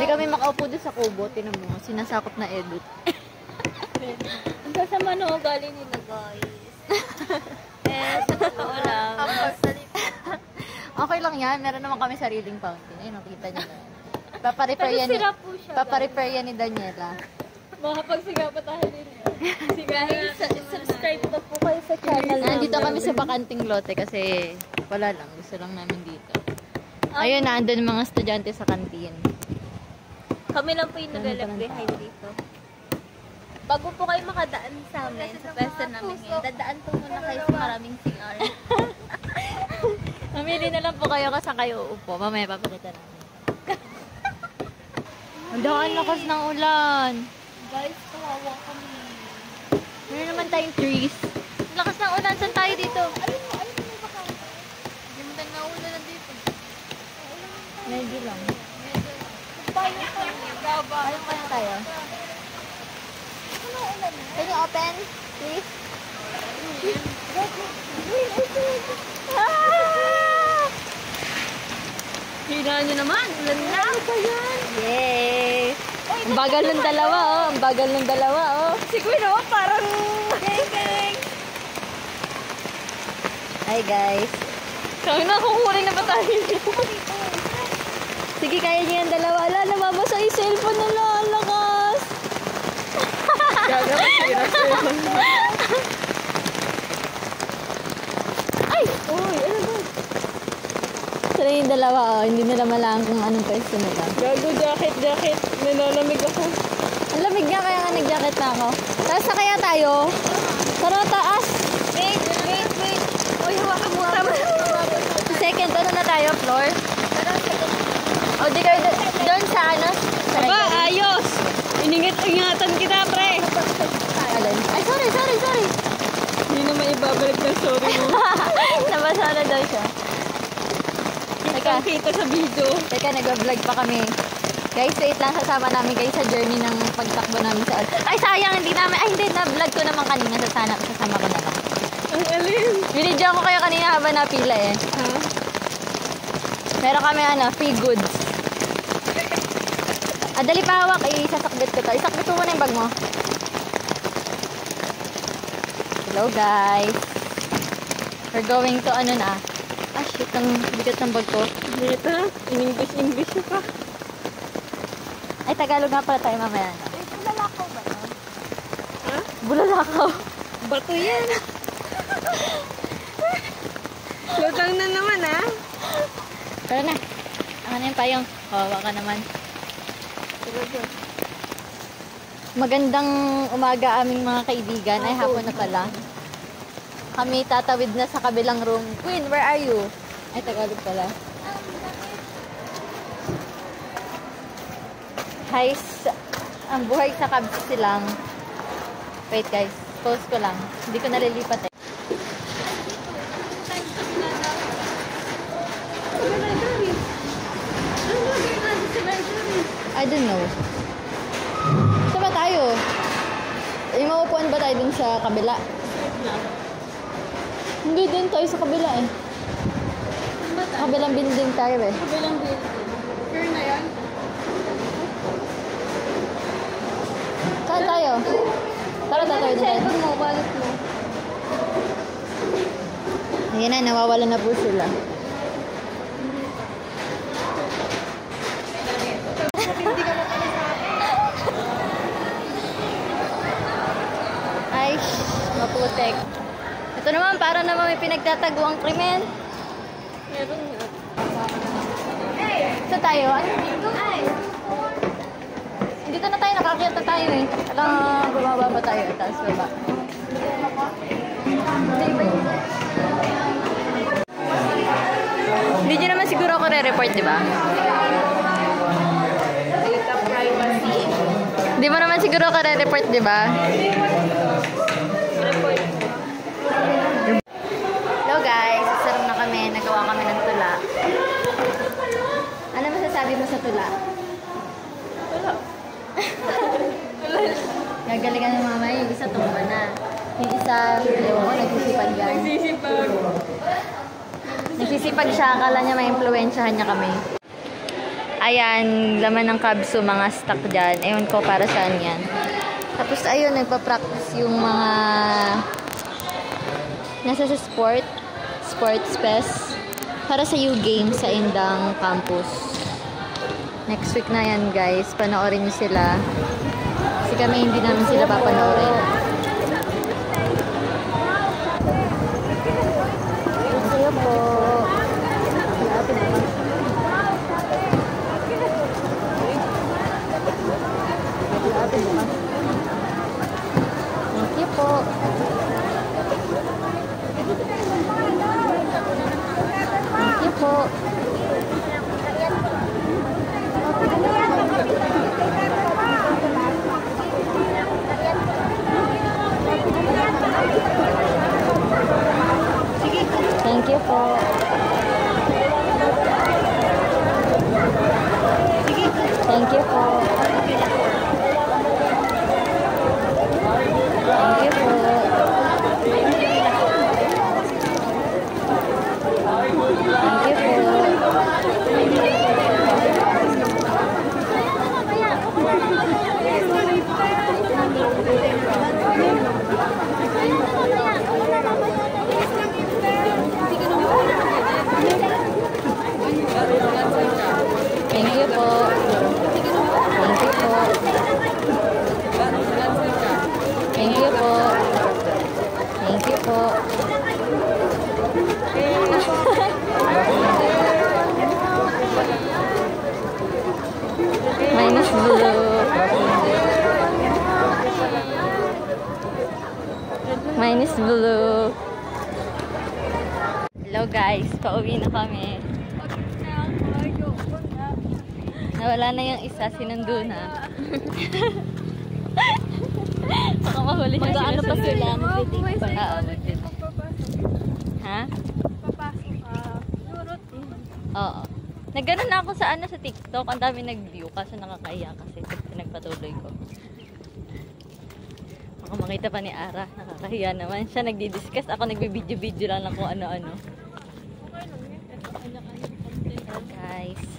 kami makaupo doon sa kubo. Tinan mo, sinasakop na edit. Ang sasama na ugali nila, guys. Sa totoo lang. Okay lang yan. Meron naman kami sariling fountain. Ayun, nakita niyo na. Paparepair yan ni Daniela. Makapagsiga pa tayo din. Guys, subscribe na po kayo sa channel. Nandito kami sa bakanting lote kasi wala lang. Gusto lang namin dito. Ayun, naandun mga estudyante sa kantin. Kami lang po yung nag-left behind dito. Bago po kayo makadaan sa amin, sa pwesto namin ngayon, dadaan po muna kayo sa maraming CR. Mamili na lang po kayo kasi kayo uupo. Mamaya papakita namin. Ang daan lakas ng ulan. Guys, kawawa kami. Meron naman tayong trees. Lakas ng ulan. Saan tayo dito? Ayun mo baka. Hindi mo tayo naulan na dito. Medyo lang. Ayun pa na tayo. Can you open, please? Hinaan nyo naman. Ulan na. Ano ba yan? Yay! Ang bagal ng dalawa, oh. Ang bagal ng dalawa, oh. Siguro, parang... Geng! Hi, guys. Kaya na, kukunin na ba tayo? Sige, kaya niyo yung dalawa. Ala, namabasa yung cellphone nila. Ang lakas. Gaga, masira cellphone. Ay! Uy, ano ba? Sila yung dalawa, oh. Hindi nila malaman kung anong pwesto nila. Gago, jacket. Nalalamig ako. Ang lamig nga, kaya nga nag-jacket na ako. Taas na kaya tayo? Tara, taas. Wait. Uy, hawakan mo. Second, ano na tayo? Floor? O, di kayo doon sa ano? Aba, ayos! Iningit-ingatan kita, pre! Ay, sorry! Hindi na maibabalik ng sorry mo. Nabasa na daw siya. Kita sa video. Teka, nag-vlog pa kami. Guys, wait lang, sasama namin kayo sa journey ng pagtakbo namin sa... Ay, sayang, hindi namin... Ay, hindi, na-vlog ko naman kanina. Sasama ko na lang. Ang alim. Binidyo ko kayo kanina habang napila eh. Huh? Meron kami, free goods. Dali pa hawak, isasakbit ko to. Isakbit mo muna yung bag mo. Hello, guys. We're going to Ah, shit, ang bigat ng bag ko. Dito, in-English pa. Ay, Tagalog nga pala tayo mamaya. Bulalakaw ba? Ha? Bulalakaw. Bato yan. Lutang na naman, ha? Tara na. Ano yung payong? Kawawa ka naman. Magandang umaga aming mga kaibigan. Ay, hapon na pala. Kami tatawid na sa kabilang room. Queen, where are you? Ay, Tagalog pala. Hi, ang buhay sa cabs silang. Wait guys, pause ko lang. Hindi ko nalilipat eh. I don't know. Saan ba tayo? Yung maupuan ba tayo dun sa kabila? Hindi din tayo sa kabila eh. Kabilang building tayo eh. Kabilang building. Sure na yan? Saan tayo? Tara tayo din tayo. Mo, balik mo. Ayan na, nawawala na po sila. Ay, maputek. Ito naman, para naman may pinagtatago ang krimen. Meron nga. Saan tayo? Dito na tayo, nakakyat na tayo eh. Alam, bumaba ba tayo? Taas baba. Hindi nyo naman siguro ako re-report, di ba? Data privacy. Hindi mo naman siguro ako re-report, di ba? Report. Hello guys, sarong na kami. Nagawa kami ng tula. Ano masasabi mo sa tula? Wala. Gagalingan ng mama, yung isa tumba na. Yung isa, ewan ko, nagsisipag yan. Nagsisipag. Nagsisipag siya, akala niya may impluwensyahan niya kami. Ayan, laman ng Kabsu, mga stock dyan. Ewan ko para saan yan. Tapos ayun, nagpa-practice yung mga nasa sa sports fest para sa U-Games sa Indang Campus. Next week na yan, guys. Panoorin niyo sila. Kasi kami hindi namin sila papanoorin. Thank you po. Thank you po. Thank you po. Thank you po. Thank you po. Thank you po. Thank you Thank you po. Thank you po. Thank you po. Thank you po. Minus blue. Minus blue. Hello guys, pauwi na kami. Nawala na yung isa, sinundo na. Baka mahuli siya. Mag-ano pa sila? Mag-dating pa. Oo, mag-dating. Ha? Papasok ka. Surot eh. Oo. Nagganon na ako sa sa TikTok. Ang dami nag-view. Kaso nakakaya kasi pinagpatuloy ko. Baka makita pa ni Ara. Nakakahiya naman. Siya nagdi-discuss. Ako nagbibideo-video lang kung ano-ano. Guys.